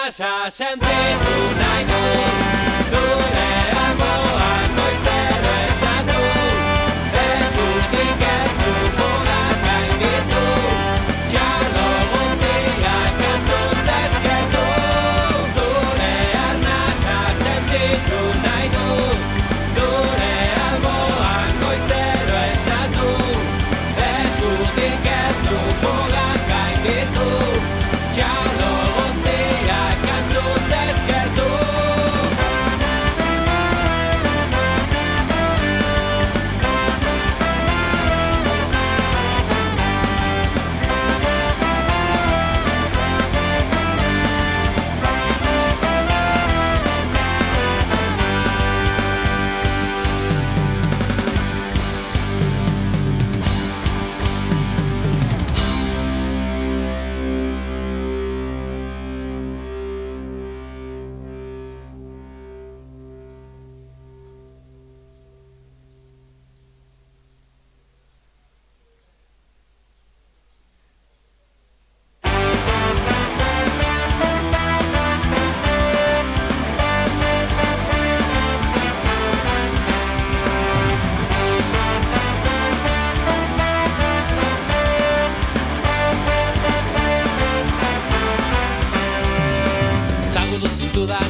arnasa sentitu nahi du, zure alboan goizero estatu, eskutik erdu mugak gainditu, txalo guztiak kantuz deskertu, zure arnasa sentitu nahi du, zure alboan goizero estatu, eskutik erdu mugak gainditu, txalo guztiak kantuz deskertu.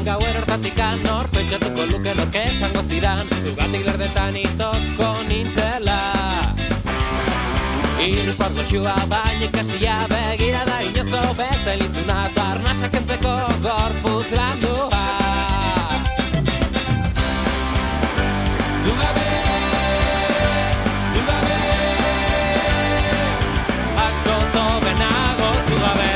Gauer hortatikan nor pentsatuko luke norke esango zidan Ugatik lerdetan itoko nintzela Hiru porto xua baina ikasia begira da inozo bezelizuna eta arnasak entzeko gorputz landua Zugabe, zugabe Asko zobenago zugabe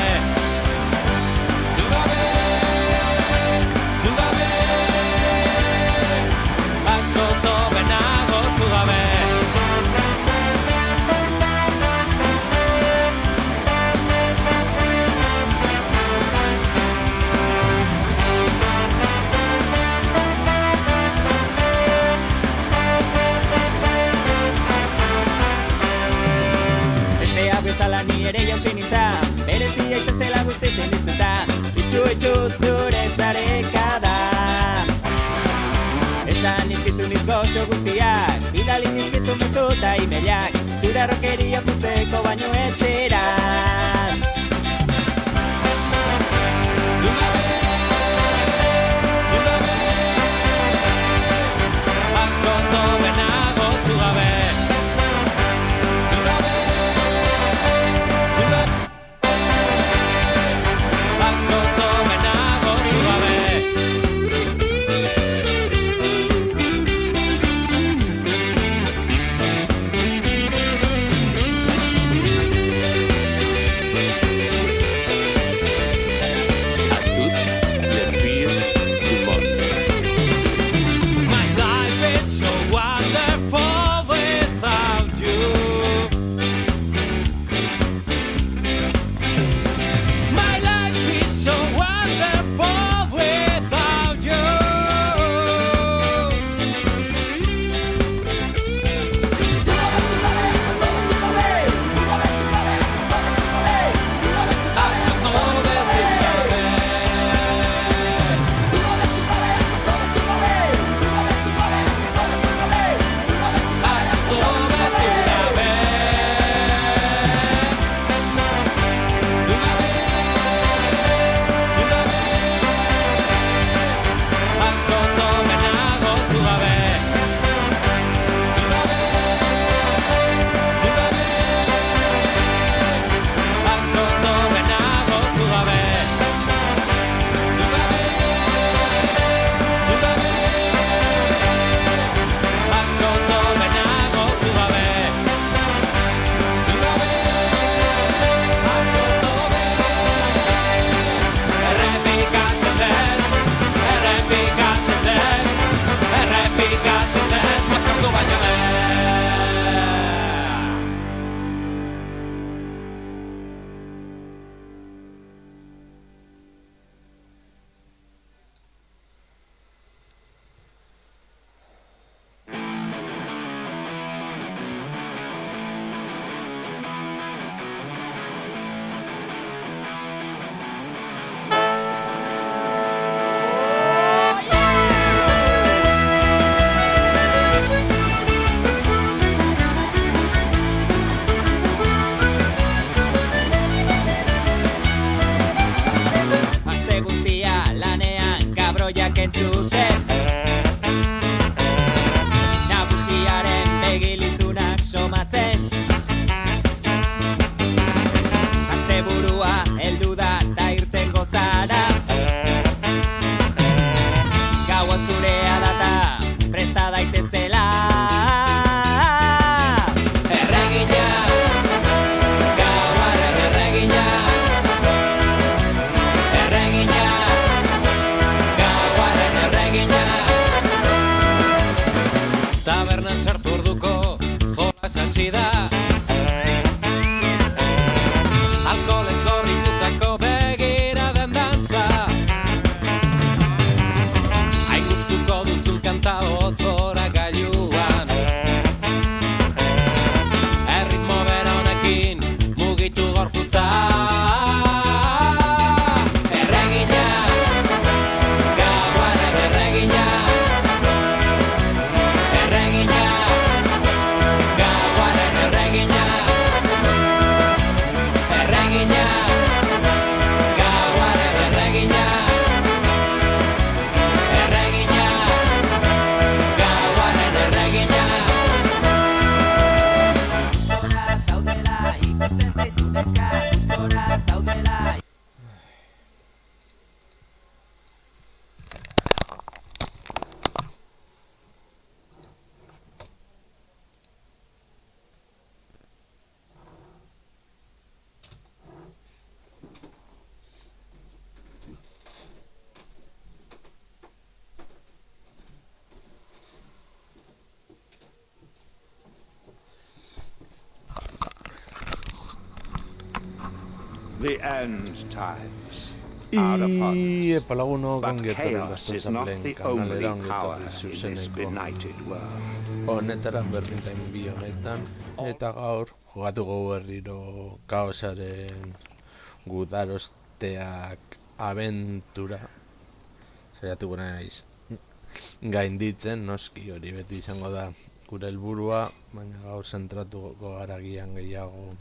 Bezala ni ere jausi nintzen, berezi aitezela guzti siniztuta, itxu zure sarekada. Esan nizkizun izgoxo guztiak, bidali nizkizun biztuta imeliak, zure arrokeria puzteko baino etzeran. Zugabe, zugabe, asko zobenago zugabe. goiak entzuten. Nagusiaren begilizunak somatzen. Asteburua heldu da ta irten gozara. Gaua zurea data presta daitezela. Erregina, gauaren erregina. Erregina, gauaren erregina. Tabernan sartu orduko jolas hasi da. Alkoholez gorritutako begiraden dantza. Hain gustuko duzun kanta ozora gailuan. Erritmo bera honekin mugitu gorputza. Erregina, gauaren erregina. Erregina, gauaren erregina. Erregina, gauaren erregina. Erregina, gauaren erregina. Gustora zaudela ikusten zaizu neska. Gustora zaudela. The end times are upon Y us. epalagunok But ongi etorri chaos is not Dastuzaplen the only kanalera ongi power etorri in this zuzeneko benighted world. honetara berdintain bi honetan eta gaur jogatuko berriro kaosaren gudarosteak abentura saiatuko naiz gainditzen, noski hori beti izango da gure helburua, baina gaur zentratuko gara gian gehiago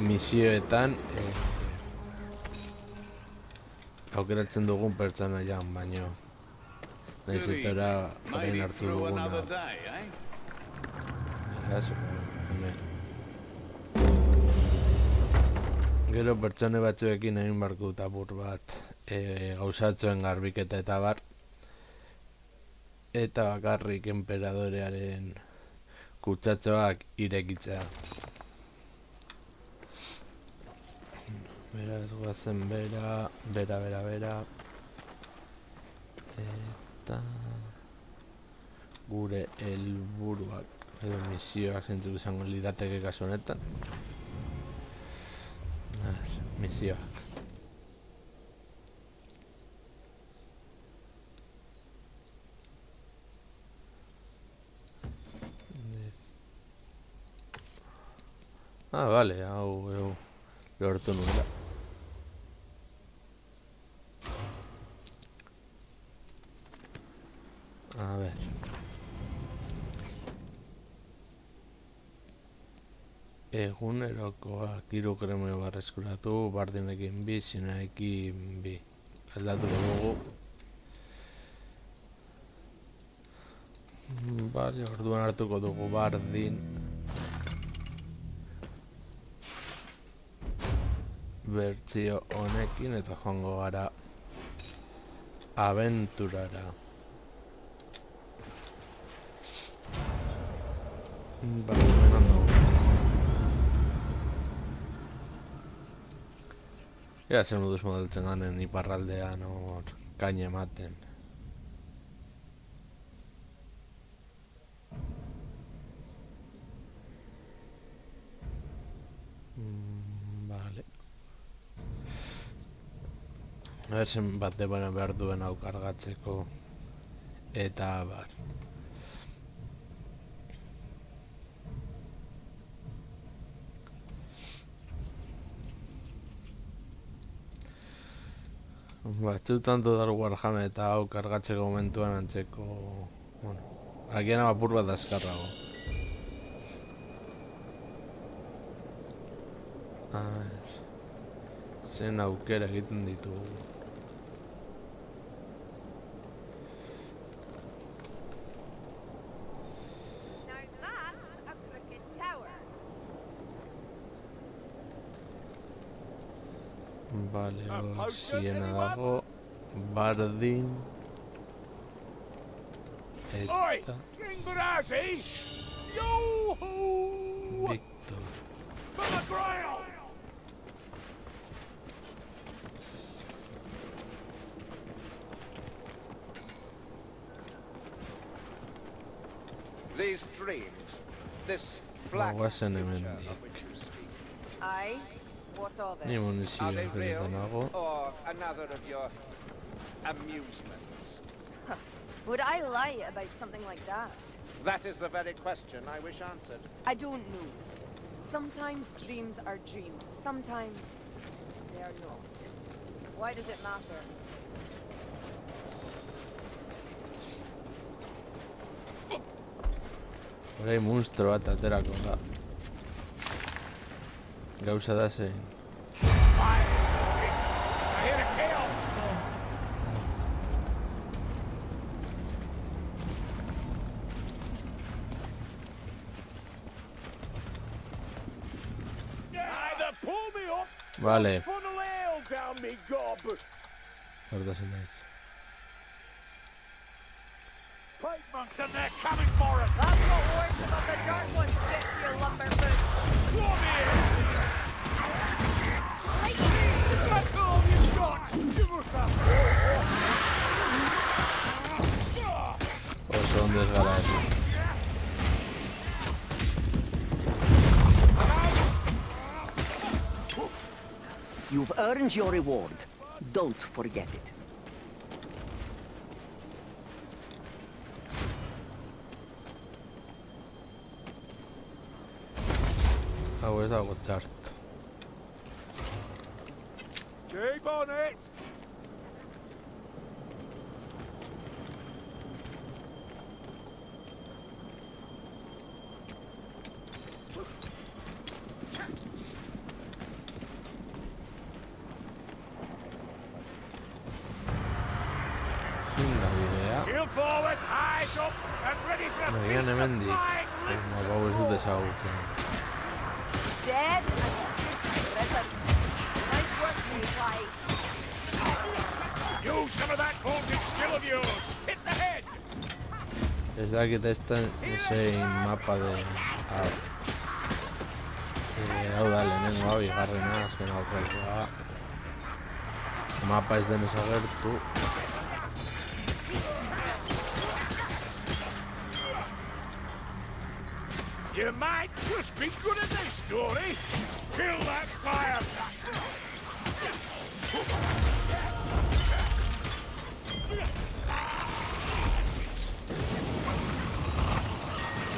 misioetan aukeratzen dugun pertsonaian baino naiz eta orain hartu duguna beraz, hemen. Gero pertsone batzuekin egin barko dut apur bat gauzatzuen garbiketa eta bar eta bakarrik enperadorearen kutsatxoak irekitzea. Beraz, guazen bera eta gure helburuak edo misioak zentzuk izango lirateke kasu honetan. Misioak. Vale, hau lortu nuela. A ver. Egunerokoak 3 kremio barreskuratu, bardinekin 2, zinaekin 2. Aldatuko dugu. Bale, orduan hartuko dugu bardin. Bertzio honekin eta joango gara abenturara. Bale, hemen dugu. Ea zer moduz modeltzen ganen iparraldean hor kaina ematen. Vale. Zen bat debana behar duen hau kargatzeko eta bar. Batzutan dudar Warhammer eta hau kargatzeko momentuan antzeko... Bueno, agian apur bat azkarrago. A ver... zen aukera egiten ditugu. Now that's a crooked tower. Vale, ziena dago, bardin, Oi! eta Ingrazzi! Yo-hoo! Victor. For the Grail! These dreams, this black Guazen hemen future of which you speak, Aye. What of ni it? munizio are they real egiten nago. or another of your amusements? Would I lie about something like that? That is the very question I wish answered. I don't know. Sometimes dreams are dreams. Sometimes they are not. Why does it matter? Horai monstro bat aterako da. Gauza da zein. I hear a chaos! Either pull me up, Vale, funnel ale down me gob. gertatzen naiz. Plague monks and they're coming for us! That's what horses of the dark ones get to your lumber boots. Come here! That's all you've got! Give us that! Oso ondez gara ez. You've earned your reward. Don't forget it. Hau ez dago txart. Keep on it! Zin da bidea. Heel forward, eyes up, and ready for a Nagian feast of hemendik. flying Bau ez dut ezagutzen. Dead and good riddance. Nice work, you like. Use some of that vaunted skill of yours! Hit the head! Ez dakit ez da zein mapa de... Hau. Hau da, lehenengo hau, igarrena, azken aurrekoa. Mapa ez denez agertu. You might just be good at this story! Kill that fire!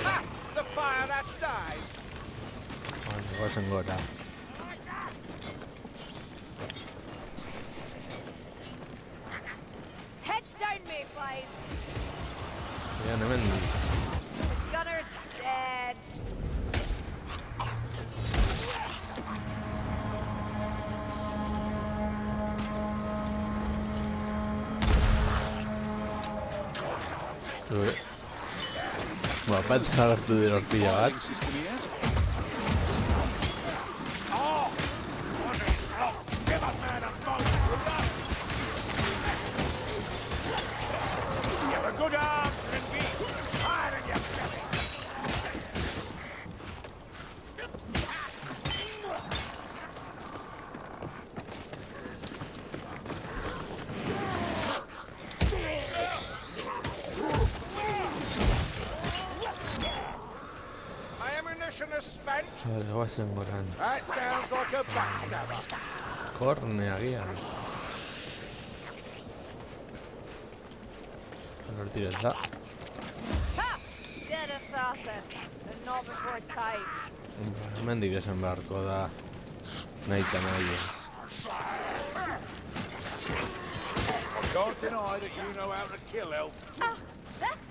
Ha! The fire that dies! Gozen gora. Heads down, mayflies. Nagian hemendik. The gunner's dead. Zure. Bat agertu dira horpila bat. Oh! What a block! Give a man a boat! You have a good arm, Grimby! Fire in your belly! My ammunition is spent! Vale, gozen goran. That sounds like a backstabber! Korne agian. Hortik ez da. Ha! Dead assassin. And not before time. Hemendik esan beharko da. Nahi eta nahi ez. Don't deny that you know how to kill elf. Ah, this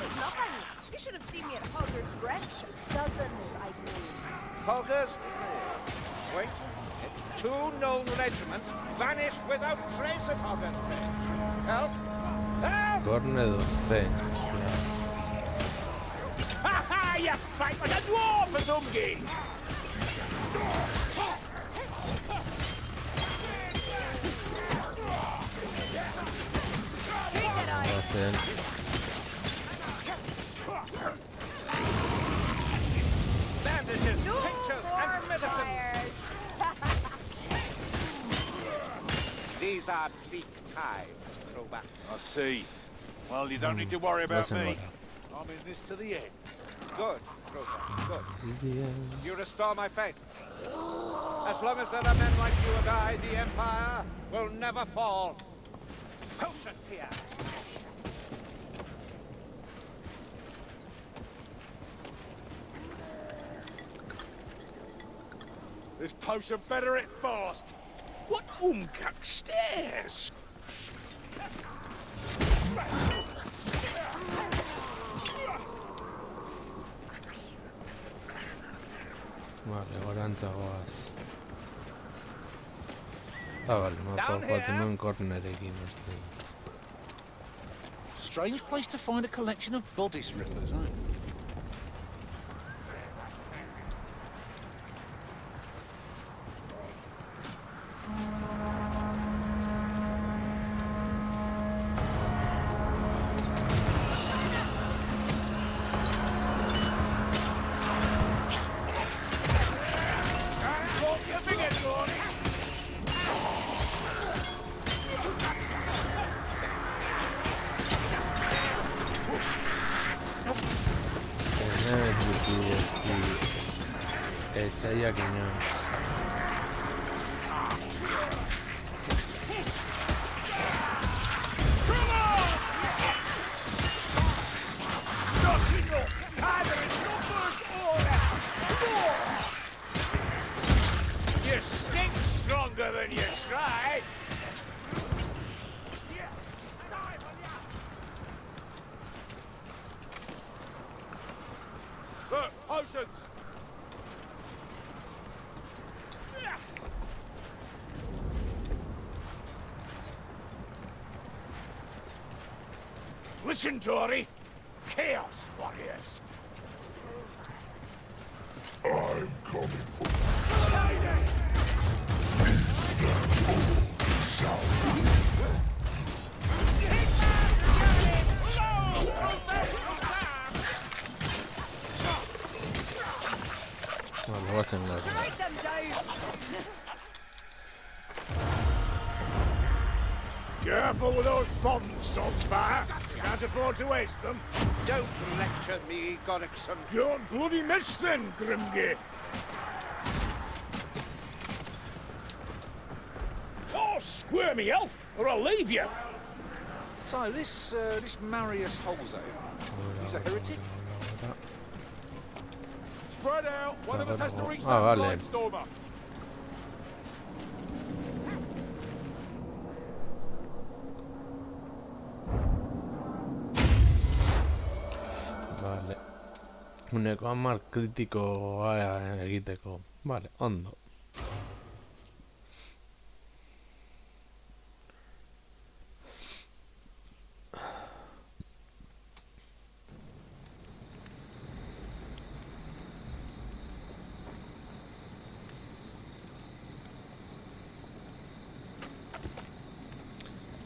is nothing. You should have seen me at Hogger's Branch. Dozens I've named. Hoggers? Wait, 2 known regiments vanished without trace upon this page. Help! Help! Corne docent. Ha ha! You fight like a dwarf, Azumgi! Docent. Bandages, tinctures, and medicine. These are bleak times, Crowback. I see. Well, you don't need to worry about Docent me. gora. I'm in this to the end. Good, Crowback, good. Yes. You restore my faith. As long as there are men like you and I, the Empire will never fall. Potion here. This potion better it fast. What umkak stairs? Vale, gorantza goaz. Vale, mapa Down here. joaten nuen kornerekin, uste. Strange place to find a collection of bodice rippers, eh? What's your biggest one? Evet, bu etsaiak inoan. Nothing up. Either in numbers or more. You stink stronger than you try. Look, potions! Listen, Dory. Chaos warriors. Vale, goazen gara. Write them down. Careful with those bombs, Saltspire. Can't afford to waste them. Don't lecture me, Godrickson. Don't bloody miss then, Grimgate. Oh, squirmy elf, or I'll leave you. So, this Marius Holzane, he's a heretic? Spread out! One of us has to reach that vale. blind stormer! Vale. Uneko 10 kritikoa egiteko. Vale, ondo.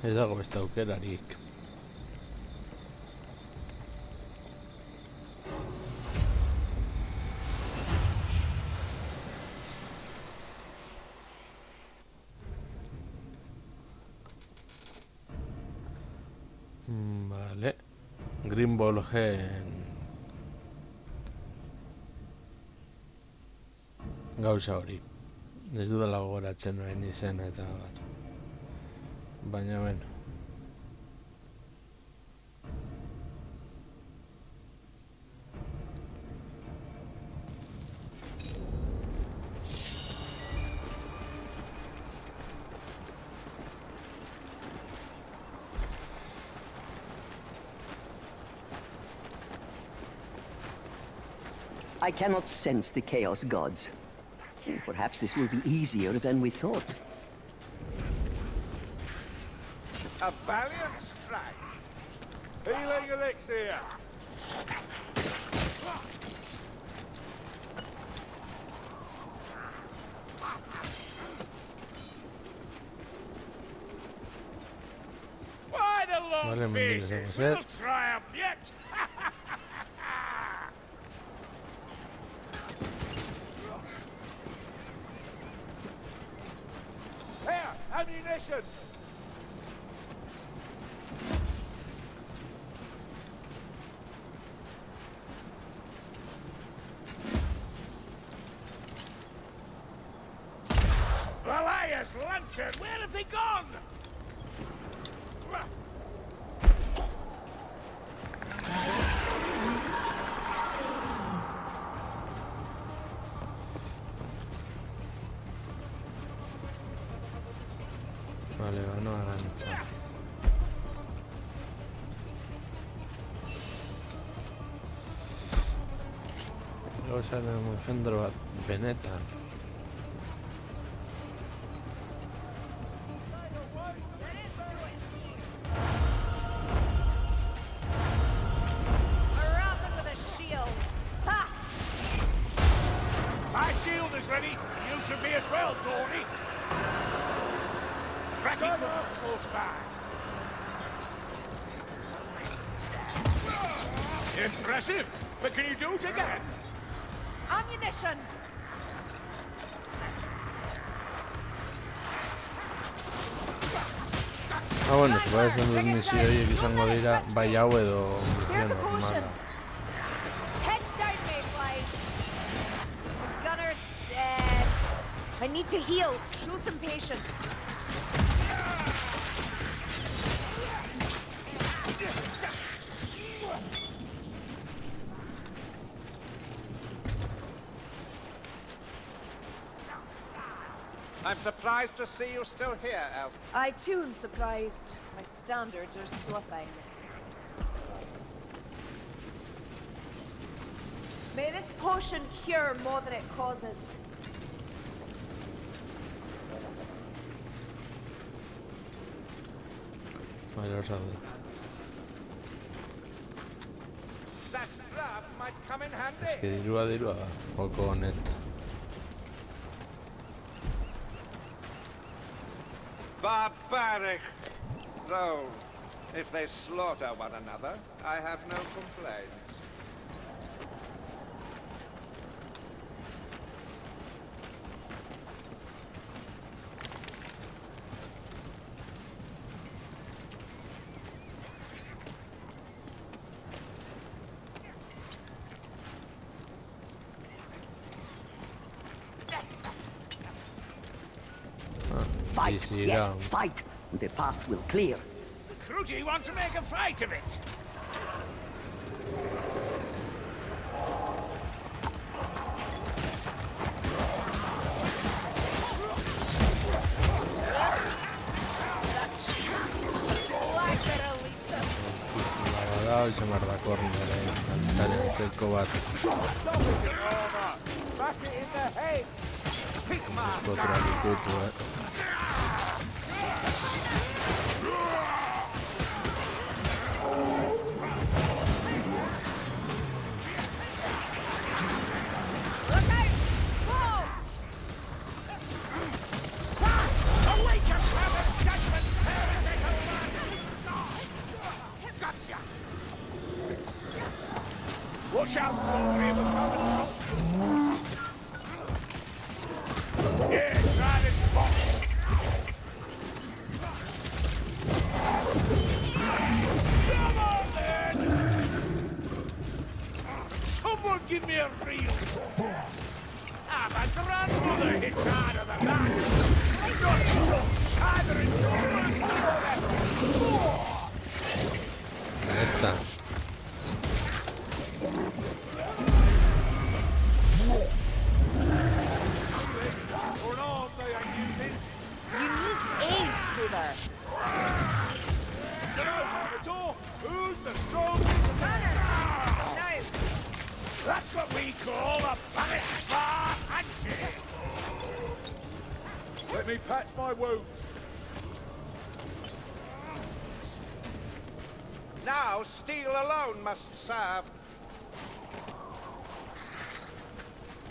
Ez dago beste aukerarik. Vale. Grimbolgen gauza hori. Ez dudala gogoratzen orain izena eta bar. Baina bueno. I cannot sense the Chaos Gods. Perhaps this will be easier than we thought. A valiant strike. Healing elixir. Why the long Vale, muy faces? interesante. We'll triumph yet. Here, ammunition. Elias Luncheon, where have they gone? Vale, van a lanzar. Luego sale un centro Veneta. Around with a shield. Ha! My shield is ready. You should be as well, Thorny. Tracking the force back. Impressive. But can you do it again? Ammunition! Ah, bueno, supongo que son dos misioiek izango dira, bai hau edo Here's a misio potion. normala. Heads down, Mayflies. Gunner's dead. I need to heal. Show some patience. I'm surprised to see you still here, Elf. I too am surprised. My standards are slipping. May this potion cure more than it causes. Vale, os hablo. That draft might come in handy. Ez que dirua da, joko honet. Barbaric. Though, if they slaughter one another, I have no complaints. Fight, Easy yes, down. fight. The path will clear. Crugy want to make a fight of it. Bada, izan behar da kornera, kantaren antzeko bat. Back it in the head. Skotra ditutu, Look out! Whoa! Awaken, Heaven! Judgment! Heretical man! Gotcha! Watch out, Thorny, we're coming close. Yeah, try this box. Come on, then! Someone give me a reel. Ah, my grandmother hits harder than that. Harder in numbers, more. Neta. For all they are using. You need aids, Kruger. Get out at all. Who's the strongest man? Now, That's what we call a panic bar handshake. Let me patch my wounds. Now steel alone must serve.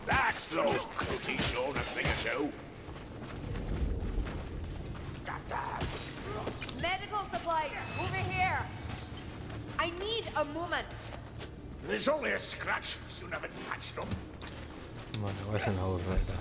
That's those cooties shown a thing or two. Medical supplies, over here. I need a moment. There's only a scratch. Soon have it patched up. Vale, voy a hacer una burrera.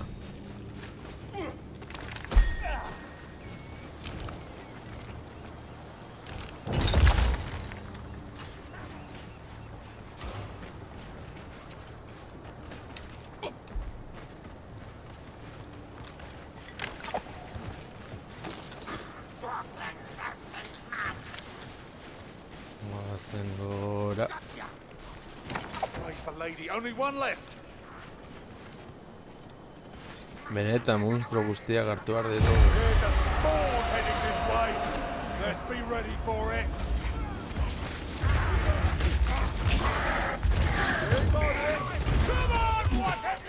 Ahora. Praise the lady. Only one left. Beneta, monstruo guztiak hartu behar ditu. There's a spawn heading this way. Let's be ready for it. Come on, Watson!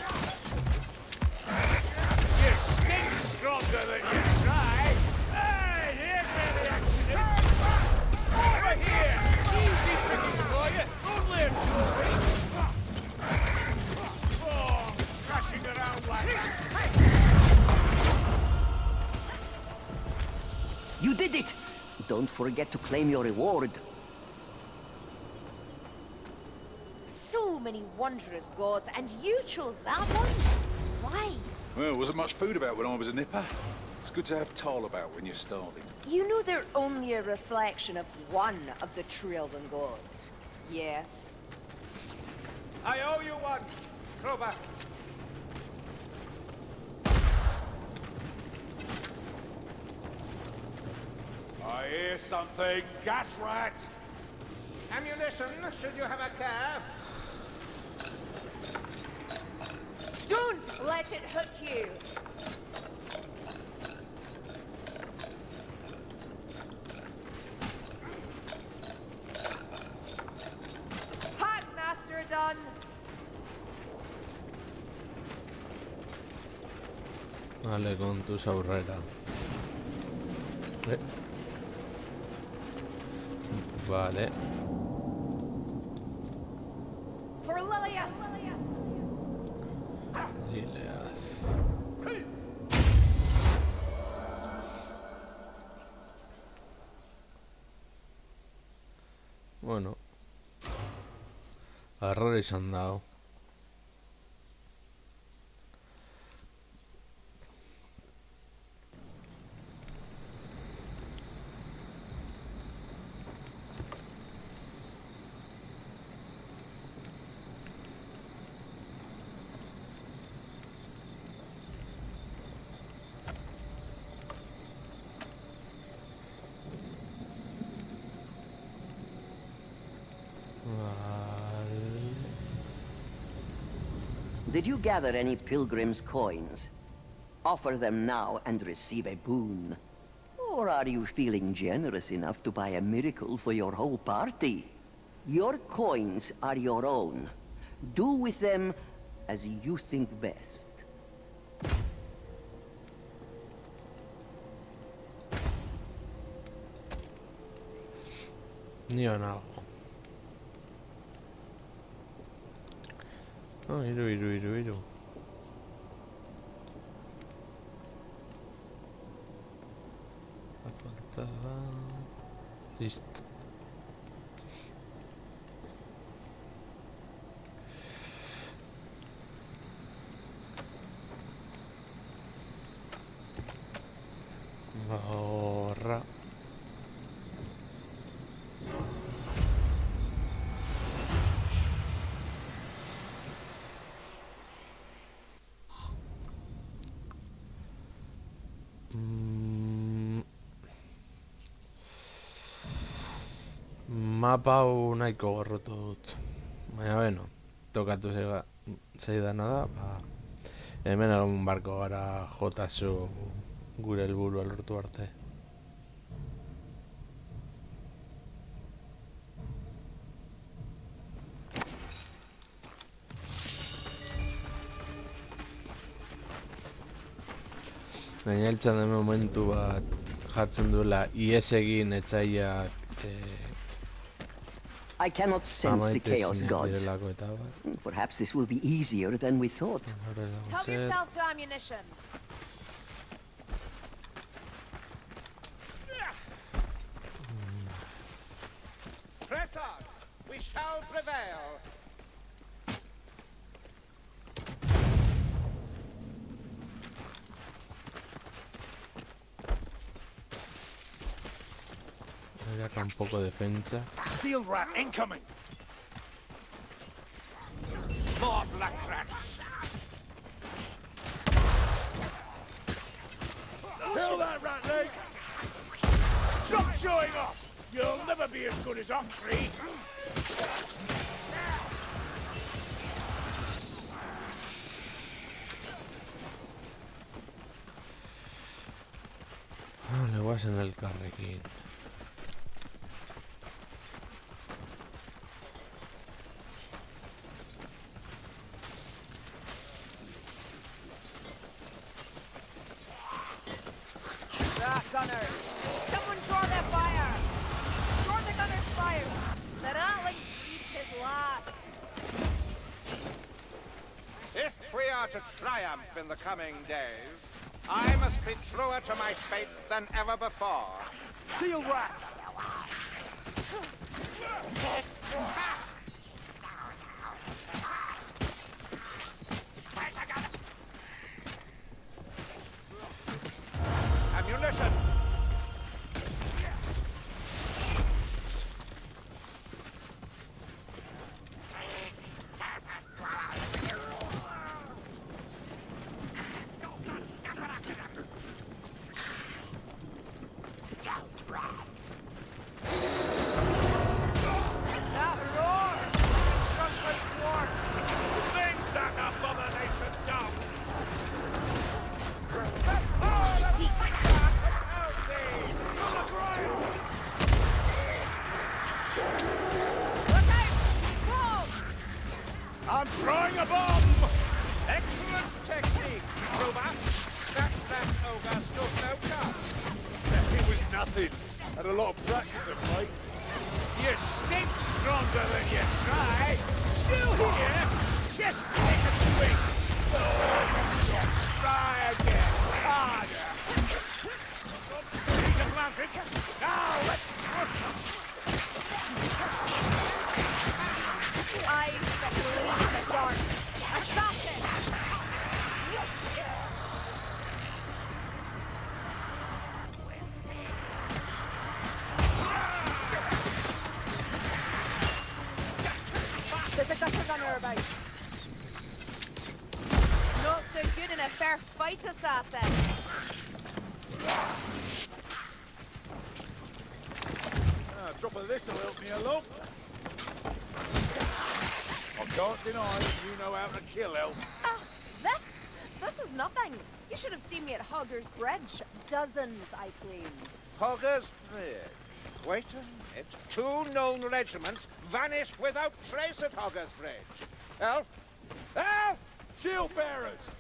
You stink stronger than you try. Hey, here's where the action is. Over here. Easy picking for you. Only a toy. Oh, crashing around like that. You did it! Don't forget to claim your reward. So many wondrous gods, and you chose that one? Why? Well, there wasn't much food about when I was a nipper. It's good to have Tal about when you're starving. You know they're only a reflection of one of the Trillian gods. Yes. I owe you one. Clover. I hear something. Gas rat. Ammunition, should you have a care. Don't let it hook you. Hack master done. Vale, con tus aurrera. Vale. For Lilias. Lilias. Bueno. Errores han dado. Did you gather any pilgrim's coins? Offer them now and receive a boon. Or are you feeling generous enough to buy a miracle for your whole party? Your coins are your own. Do with them as you think best. Nion hago. Oh, iru. Faltaba... Listo. Ahorra. Mapa hau nahiko gorrotu dut. Baina beno, tokatu zaidana da, hemen egon barko gara jotazu gure helburua lortu arte. Gaineltzen den momentu bat jartzen duela ies egin etxaiak I cannot sense the chaos amaitezinak gods. direlako eta bat. Perhaps this will be easier than we thought. Horrela Help zer. yourself to ammunition. Press on! We shall prevail! Era acá un poco de defensa. Steel rat incoming! More black rats! Kill that rat leg! Stop showing off! You'll never be as good as Oxley! Leguas en el carrequín. Ah, gunners! Someone draw their fire! Draw the gunner's fire! The ratling's reached his last. If we are to triumph in the coming days, I must be truer to my faith than ever before. Steel rats! Ammunition! That roar! Struck my thwart! Bring that abomination down! See. Look out! Whoa! I'm throwing a bomb! Excellent technique, Ruba. That ogre stood no chance. It was nothing. Had a lot of practice at fight. You stink stronger than you try. Still here? Just take a swing. Oh, try again. Harder. He's planted. Now let's push them. Eyes that bleed in the dark. Assassin! There's a gutter gunner about. Not so good in a fair fight, assassin. Drop of this will help me along. I can't deny you know how to kill elf. Ah, this is nothing. You should have seen me at Hogger's Bridge. Dozens I claimed. Hogger's Bridge. Wait a minute. 2 known regiments vanished without trace at Hogger's Bridge. Elf? Elf! Shield bearers!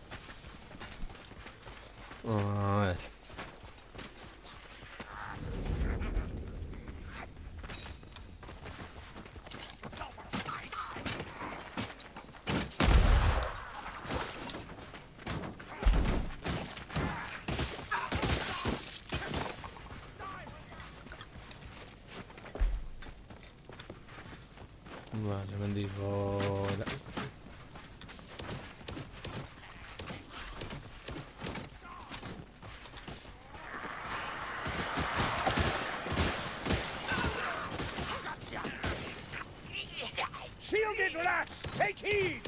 A ver. Vale, bendigo. Shielded rats! Take heed!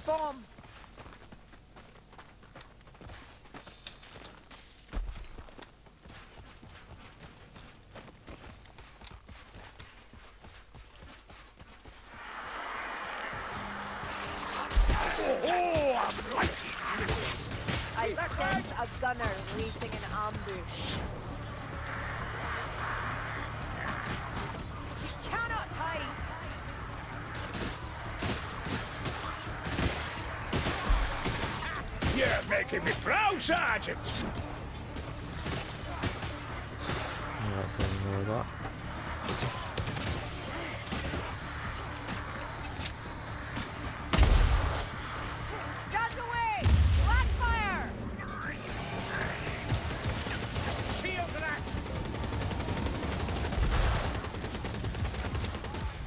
Bomb. sense a gunner waiting in ambush. You cannot hide. You're making me proud, Sergeant. No va a hacer nada. Stand away! Flat fire! Shield rack!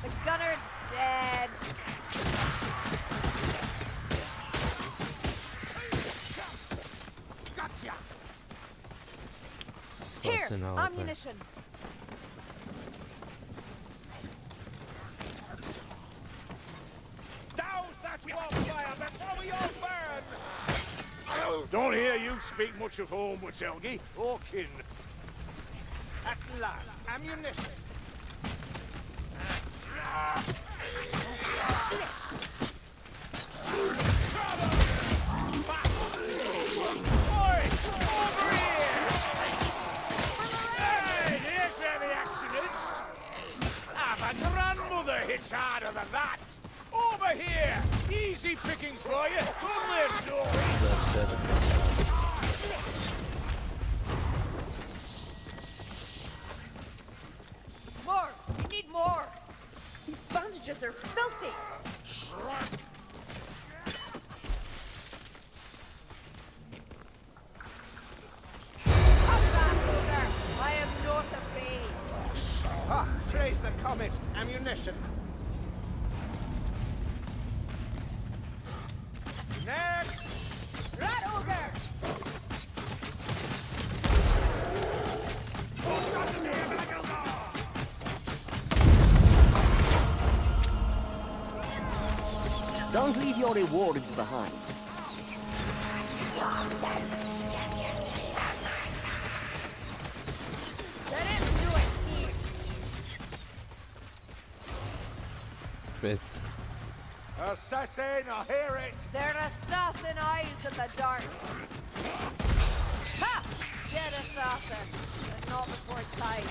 The gunner's dead. Gotcha! Here, Hace nada, pues. ammunition. Douse that bonfire before we all burn! Don't hear you speak much of home with Helgi or kin. At last, ammunition. Oi! Over here! Hey, here's where the action is. Ah, my grandmother hits harder than that. Over here! Easy pickings for you. Come there, Dory. More! We need more! These bandages are filthy! Come back, Ogre! I am not afraid! Ah, praise the comet, ammunition. Next! Rat Ogre! Don't leave your reward behind. There is no escape! Pet. Assassin, I hear it. They're assassin eyes in the dark! Ha! Dead assassin! But not before time.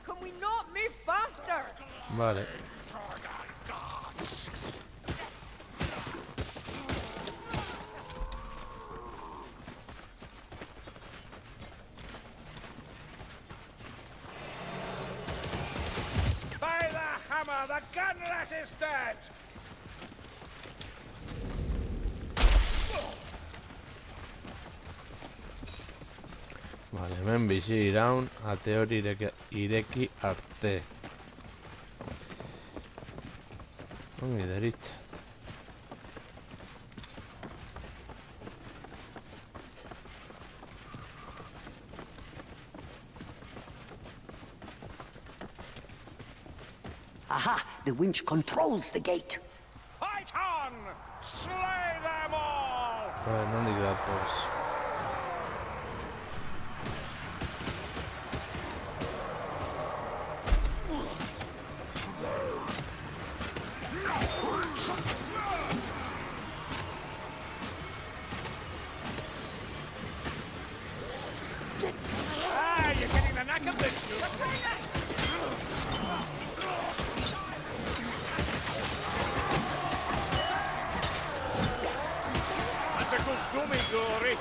Can we not move faster? Vale. By the hammer, the gunlet is dead. Vale, hemen bizi iraun ate hori ireki arte. Ongi deritza. Aha! The winch controls the gate. Fight on! Slay them all! Vale, nondik datoz. Ah, you're getting the knack of this. That's a good dummy, Dory.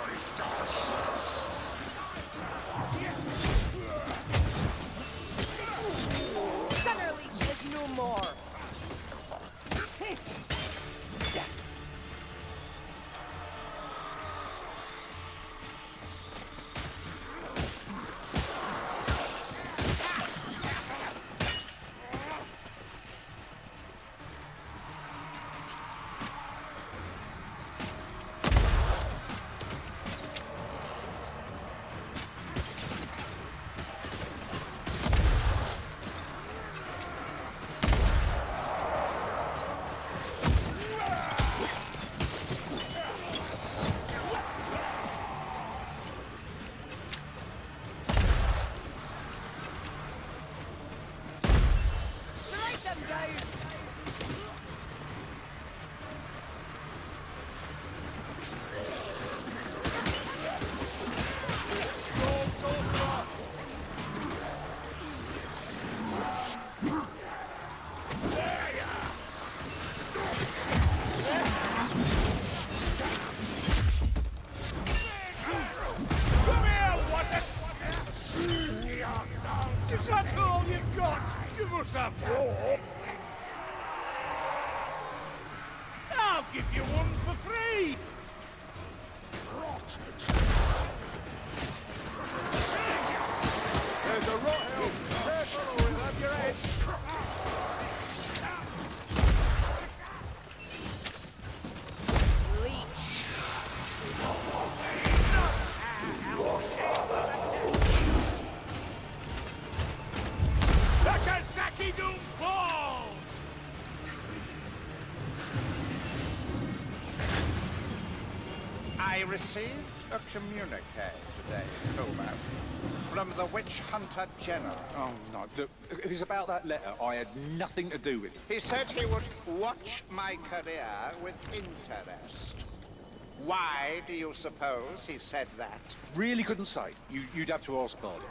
Stunner Leech is no more! have war. I'll give you one for free. There's a rot hill. Careful or it'll have your head. Takasaki Doom falls! I received a communique today, Cobalt, from the Witch Hunter General. Oh, no. Look, if it's about that letter, I had nothing to do with it. He said he would watch my career with interest. Why do you suppose he said that? Really couldn't say. You'd have to ask Bardi.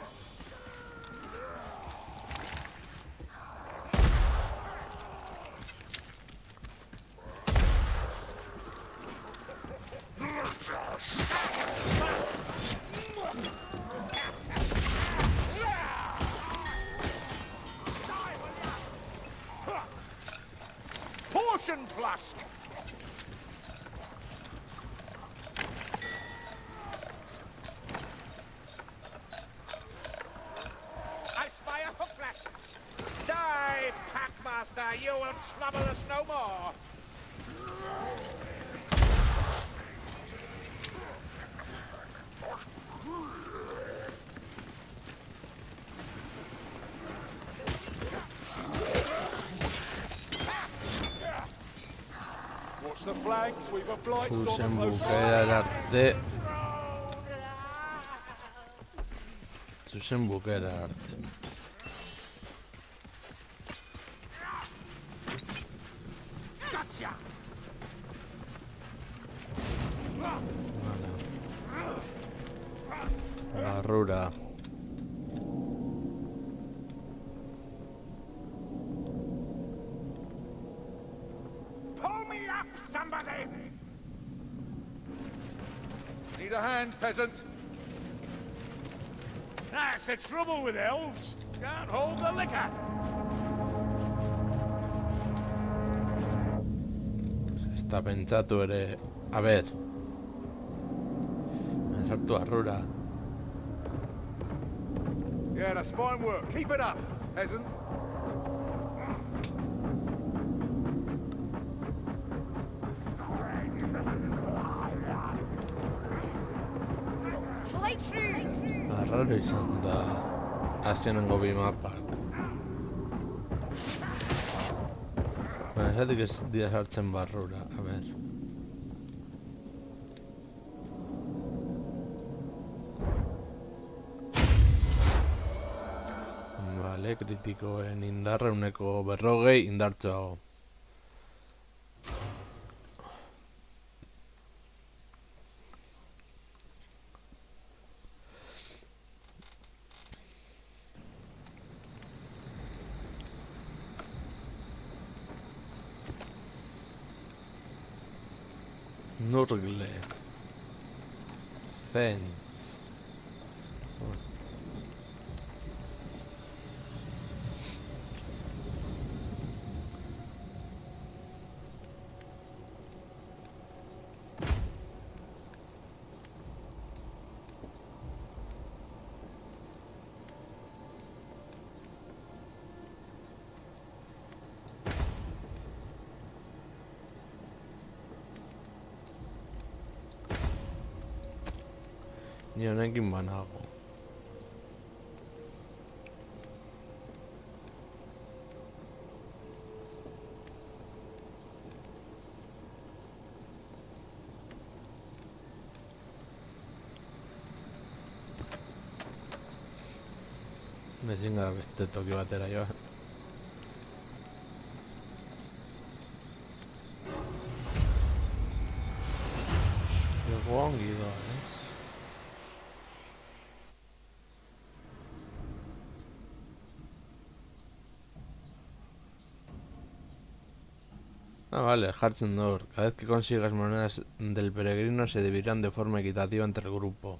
Portion flask! I spy a hooklet! Die, Packmaster! You will trouble us no more! Watch the flanks, we've a blight storm Usen on both bukaerar sides. arte. Zuzen bukaerar arte. Gotcha! Barrura. Pull me up, somebody! Need a hand, peasant. That's the trouble with elves. Can't hold the liquor. Está pentsatu ere. A ber. Sartu arrura. Yeah, that's fine work. Keep it up, peasant. Flight through! Arraro izan da. Azkenengo bi mapak. Esatik ez dira sartzen barrura. A ber. Vale, kritikoen indarra uneko 40 indartsuago. Nurgle. Fence. Ni honekin banago. Ezin gara beste toki batera joa. Ego ongi doa, Ah, vale, jartzen du. Cada vez que consigas monedas del peregrino se dividirán de forma equitativa entre el grupo.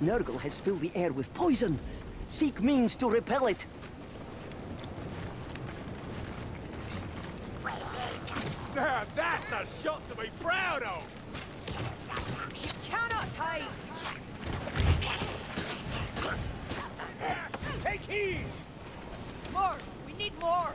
Nurgle has filled the air with poison. Seek means to repel it. Now that's a shot to be proud of! You cannot hide! Take heed! More! We need more!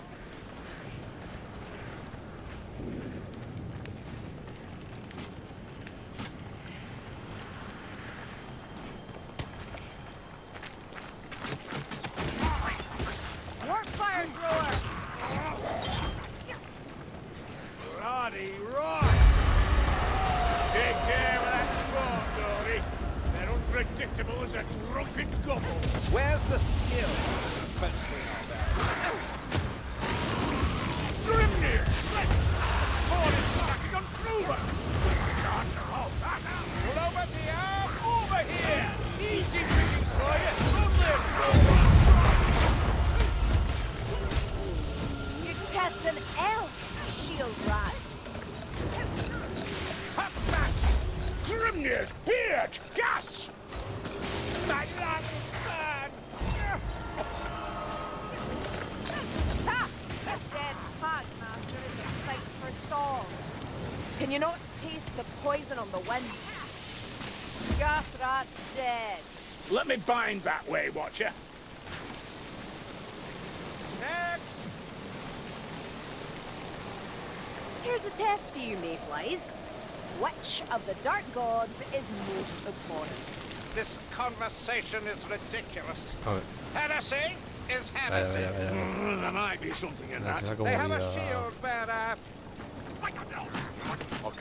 More fire thrower! Bloody right! Take care of that sport, Dory. They're unpredictable as a drunken gobble. Where's the skill? Mostly not there. Grimnir! Sword is cracking on Kruber! Can't hold that out! Blow at the arm! Over here! Easy pickings for you! You test an elf, shield rat! Hop back! Grimnir's beard! Gas! My lad man! Ha! The dead Hagmaster is a sight for song. Can you not taste the poison on the wind? Gas rat dead. Let me bind that way, Watcher. Next! Here's a test for you, Mayflies. Which of the dark gods is most abhorrent? This conversation is ridiculous. A ver, Heresy is vaya, heresy. vaya, vaya. There might be something in that. Será como They have a diga- shield bearer. I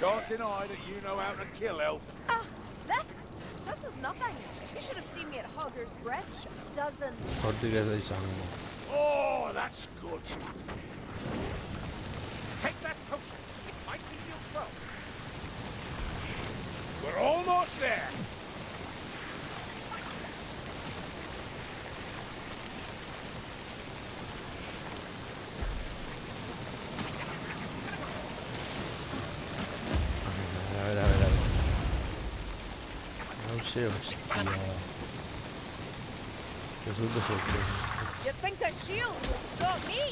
can't deny that you know how to kill elf. Ah, this is nothing. You should have seen me at Hogger's Bridge. Dozens. Hortik ez da izango. Oh, that's good. Take that potion. It might be useful. We're almost there. A ver, a ver, a ver. No sé, hostia. Resulta sorpresa. You think a shield will stop me?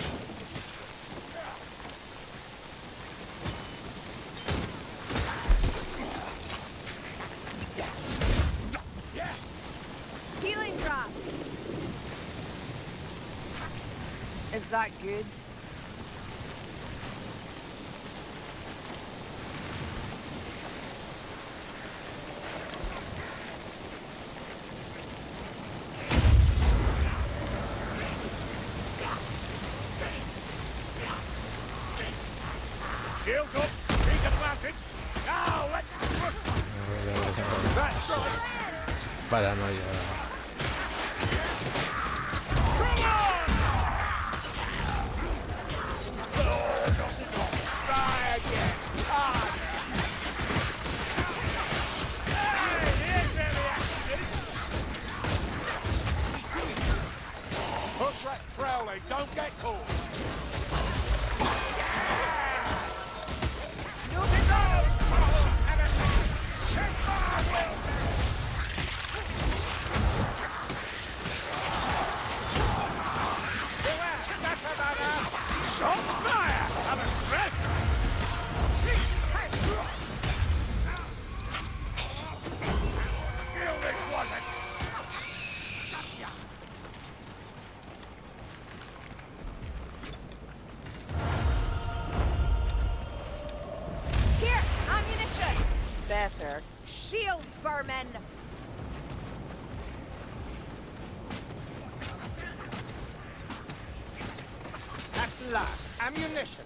Healing drops. Is that good? Shield up. Feet are planted. Now let's push. A ver, a ver, a ver. That's right. Paranoia. Come on! Oh, nothing wrong. Try again. Hard. Hey, here's where the action is. Push that Crowley. Don't get caught. You can go! And a... Take fire, Will! Shot fire! I'm a threat! Kill this wasn't! Here, ammunition. Better. Shield vermin. At last, ammunition.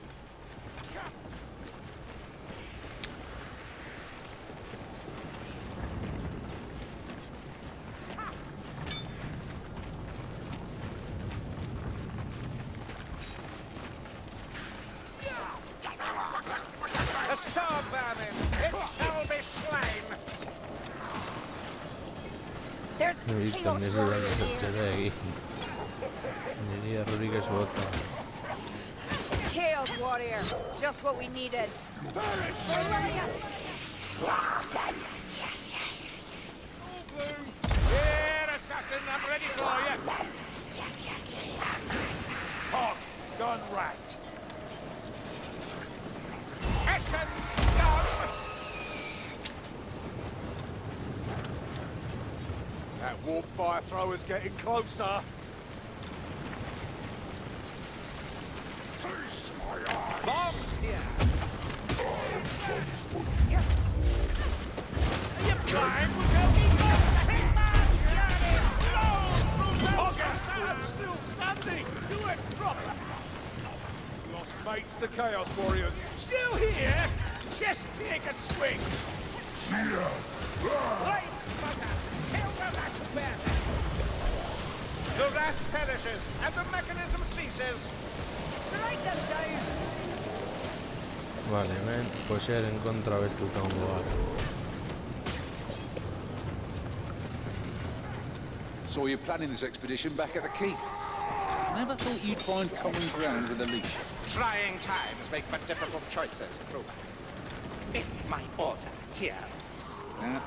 The star vermin, it shall be slain. There's No he a visto chaos ni eso warrior la que se here. ve aquí. Diría Rodríguez Bota. Chaos warrior. Just what we needed. Here I'm ready for you. Hog, gone rat. Essence done. That warp fire thrower's getting closer. Bombs here. You climb without me. I'm still standing. Do it proper. Lost mates to Chaos Warriors. Still here. Just take a swing. Right, bugger. Tell them that to bear. The wrath perishes and the mechanism ceases. Strike them down. Vale, hemen Koxearen kontra bestuta hongo gara. Saw you planning this expedition back at the keep. Never thought you'd find common ground with Alicia. Trying times make for difficult choices, Kruger. If my order hears.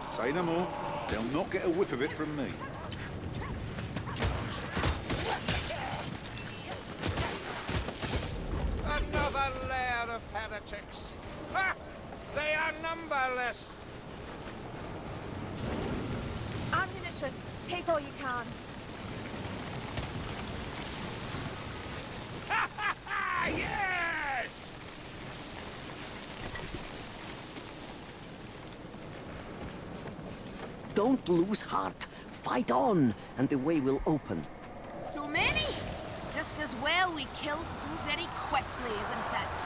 Say no more. They'll not get a whiff of it from me. Another lair of heretics. Ha! They are numberless. Ammunition. Take all you can. Ha ha ha! Yes! Don't lose heart. Fight on, and the way will open. So many! Just as well we killed so very quickly, isn't it?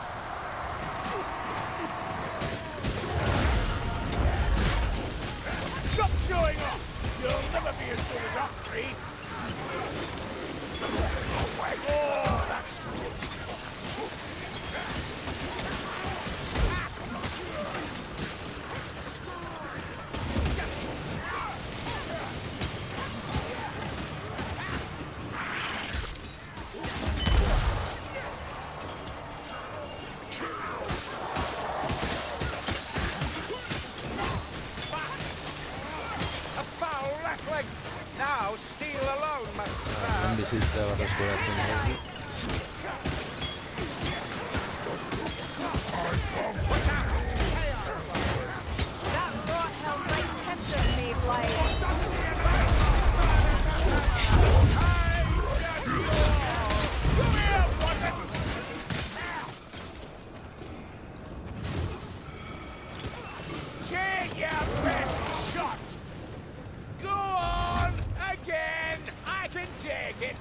Stop showing off! You'll never be as good as us three. Oh, that's good. A foul rattling. Now steel alone must serve. Bizitzea berreskuratzen dugu. That rot hell right piston made life. Take your best shot! Go on! Again! I can take it!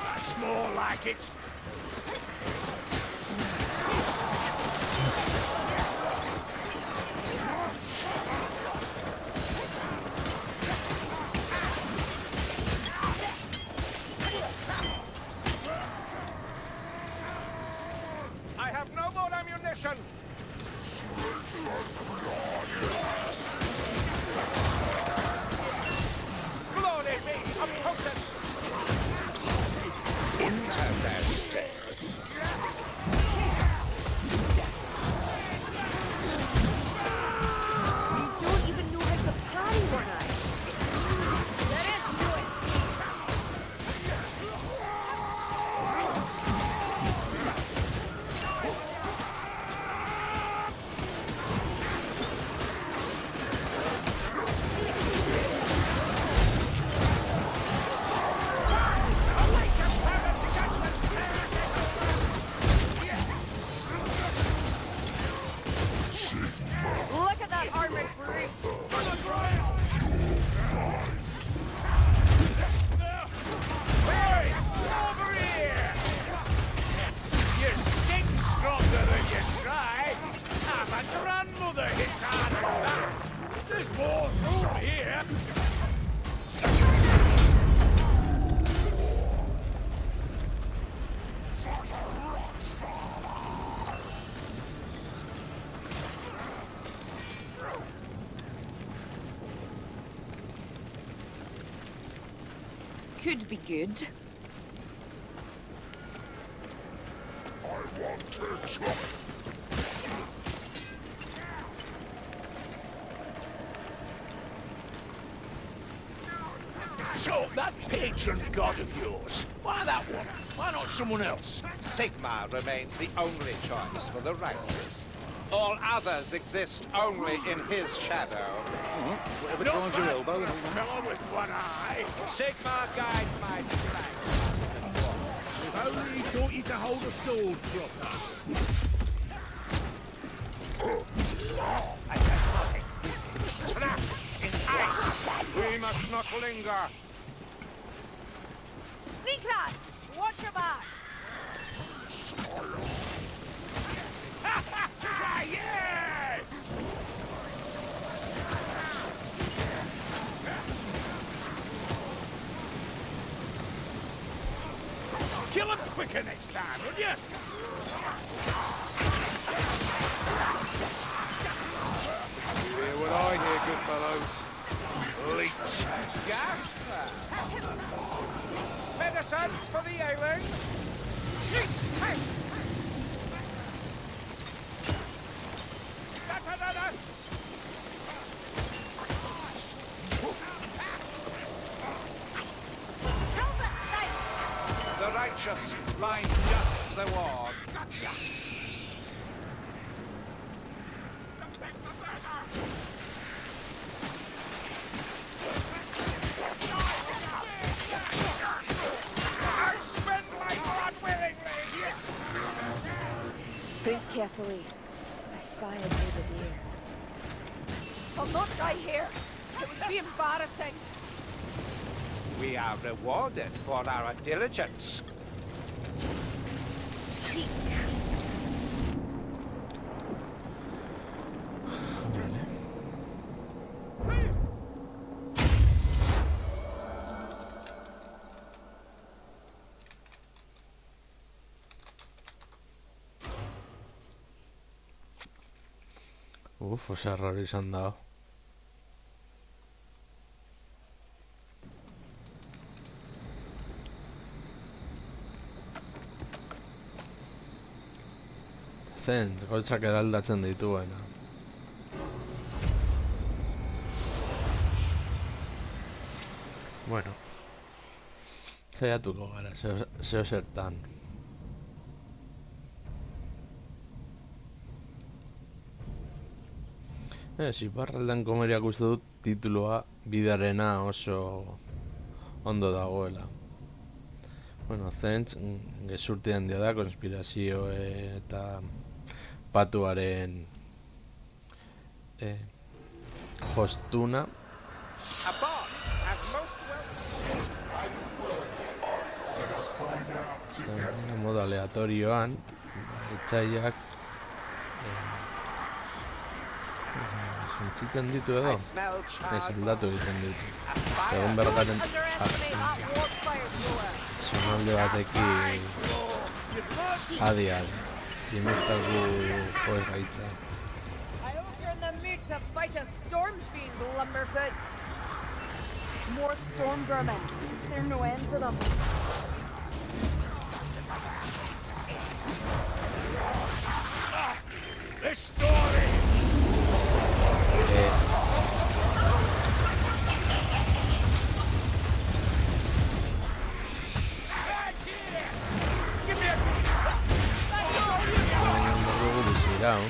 That's more like it. I have no more ammunition. Glory be, a potent. We don't even know how to parry one eye. There is no escape. Look at that armored brute. Hey, over here! You stink stronger than you try. Ah, my grandmother hits harder than that. There's more room here. could be good. So, that patron god of yours, why that one? Why not someone else? Sigmar remains the only choice for the righteous. All others exist only in his shadow. Whatever drives your elbow. Fellow with one eye. Sigmar guides my strength. If only he taught you to hold a sword proper. I have nothing. Trapped in ice. We must not linger. Sneak rat! Watch your backs! Yes! Kill him quicker next time, would you? Hear what I hear, good fellows. Leech. Gasper! Medicine for the ailing! Hey! Da-da-da-da! Help us, knight! The righteous find just reward. Gotcha! I spend my blood willingly! Think carefully. I spy a deer. I'll not die here. It would be embarrassing. We are rewarded for our diligence. Seek. Uf, os errores han dado. Zen, gauzak eraldatzen dituena. Bueno, saiatuko gara, zeo zertan. Iparraldean komeriak uste dut tituloa bidarena oso ondo dagoela. Bueno, Zentz, gezurti handia da, konspirazio eta patuaren jostuna. Abort, as most well. Modo aleatorioan, etxaiak sentzitzen ditu edo, aldatu egiten ditu. Egon bergaren zonalde batekin adiak, dimestagu joez gaitza. I hope you're in the mood to fight a storm fiend, Lumberfoots. More storm vermin. Is there no end to them? This story! Down.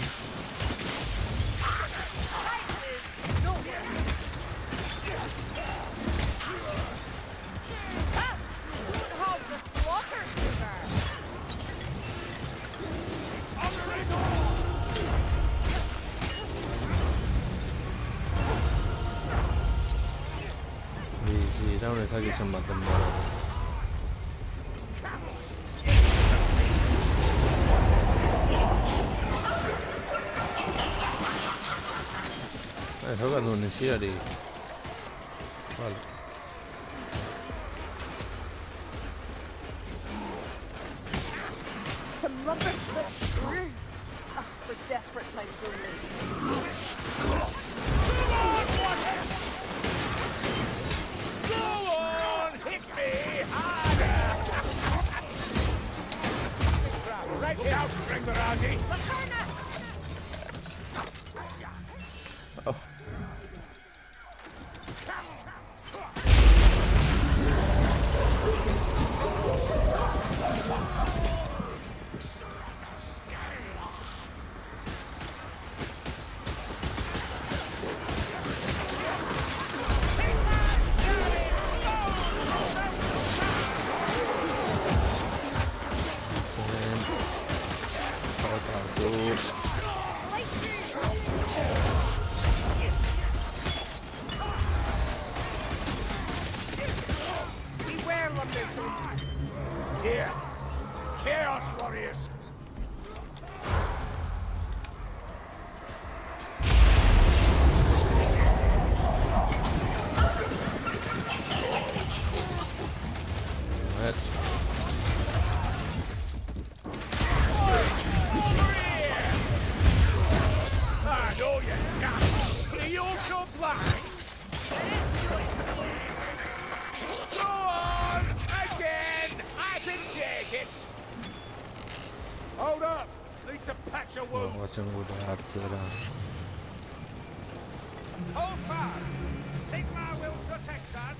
Down ez dakit zenbaten bada. Jogan duen iziari. Vale. Some Lumberfoots. For desperate times only. Go on, hit me! Look out, Ringarati! Oh. Beware, Lumbertoots. Here! Chaos Warriors! Right. Ah, no, you can't! Are you also blind? Go on! Again! I can take it! Hold up! Need to patch a wound. Bagoazen gure hartzera. Hold fast. Sigma will protect us.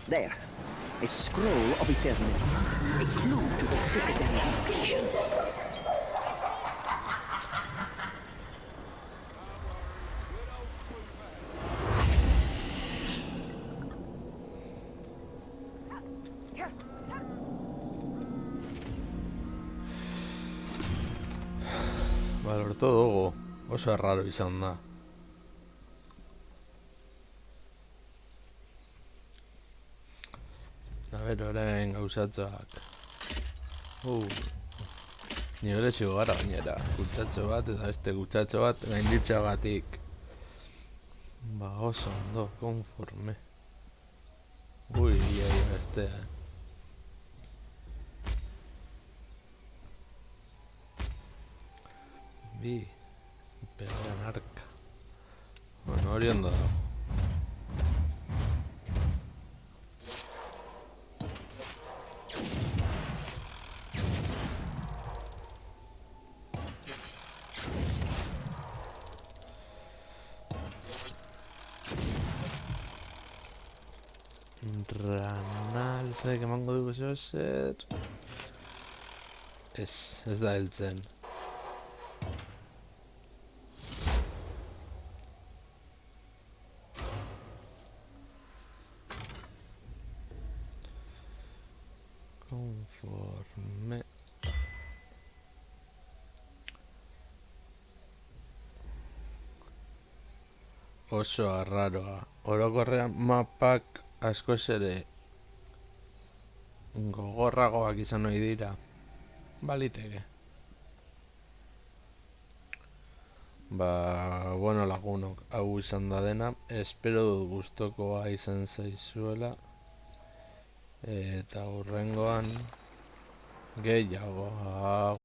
There. A scroll of eternity. A clue to the citadel's location. Lortu dugu. Oso erraro izan da. A ber, orain gauzatxoak. Ni hori txigo gara gainera. Kutsatxo bat eta beste kutsatxo bat gainditzeagatik. Ba, oso ondo, konforme. Bestea. Bi, pegaran arka. Bueno, hori ondo dago. Ranal, zek emango dugu zeo zer. Ez da heltzen. Conforme. Oso arraroa. Orokorrean mapak askoz ere gogorragoak izan ohi dira. Baliteke. Ba, bueno lagunok, hau izan da dena. Espero dut gustokoa izan zaizuela. Eta hurrengoan gehiago.